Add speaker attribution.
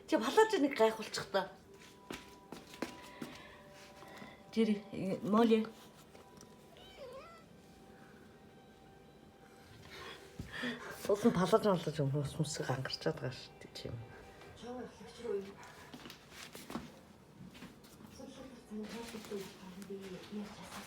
Speaker 1: Чи палаж нэг гайхуулчих та. Жири моли. Суулан палаж хүмүүс ангарчаад байгаа шүү дээ чи юм.
Speaker 2: Чоо ихлэгч рүү юу? Асуулт цан хаалт дээр би яаж